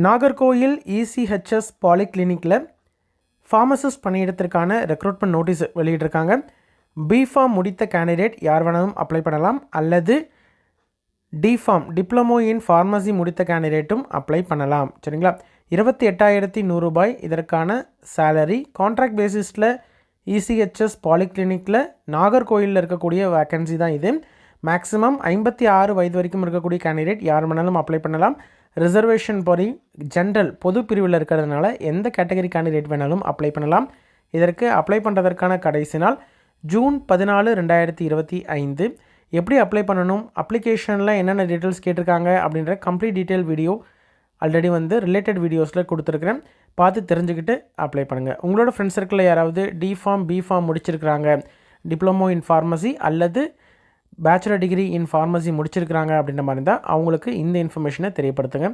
Nagercoil ECHS பாலிகிளினிக்கில் pharmacist பணியிடத்திற்கான recruitment notice வெளியிட்டிருக்காங்க. பிஃபார்ம் முடித்த கேண்டிடேட் யார் வேணாலும் அப்ளை பண்ணலாம், அல்லது டிஃபார்ம் டிப்ளமோ இன் ஃபார்மசி முடித்த கேண்டிடேட்டும் அப்ளை பண்ணலாம். சரிங்களா? 28,100 ரூபாய் இதற்கான சேலரி. கான்ட்ராக்ட் பேசிஸில் இசிஹெச்எஸ் பாலிகிளினிக்கில் நாகர்கோயிலில் இருக்கக்கூடிய வேக்கன்சி தான் இது. மேக்ஸிமம் 56 வயது வரைக்கும் இருக்கக்கூடிய கேண்டிடேட் யார் வேணாலும் அப்ளை பண்ணலாம். ரிசர்வேஷன் படி ஜென்ரல் பொது பிரிவில் இருக்கிறதுனால எந்த கேட்டகரி கேண்டிடேட் வேணாலும் அப்ளை பண்ணலாம். இதற்கு அப்ளை பண்ணுறதற்கான கடைசி நாள் ஜூன் 14, 2025. எப்படி அப்ளை பண்ணணும், அப்ளிகேஷனில் என்னென்ன டீட்டெயில்ஸ் கேட்டிருக்காங்க அப்படின்ற complete detail video already related வீடியோஸில் கொடுத்துருக்குறேன். பார்த்து தெரிஞ்சுக்கிட்டு அப்ளை பண்ணுங்கள். உங்களோட ஃப்ரெண்ட்ஸ் சர்க்கிளில் யாராவது டிஃபார்ம் பிஃபார்ம் முடிச்சிருக்கிறாங்க, டிப்ளமோ இன் ஃபார்மசி அல்லது பேச்சுலர் டிகிரி இன் ஃபார்மசி முடிச்சிருக்கிறாங்க அப்படின்ற மாதிரி இருந்தால் அவங்களுக்கு இந்த இன்ஃபர்மேஷனை தெரியப்படுத்துங்க.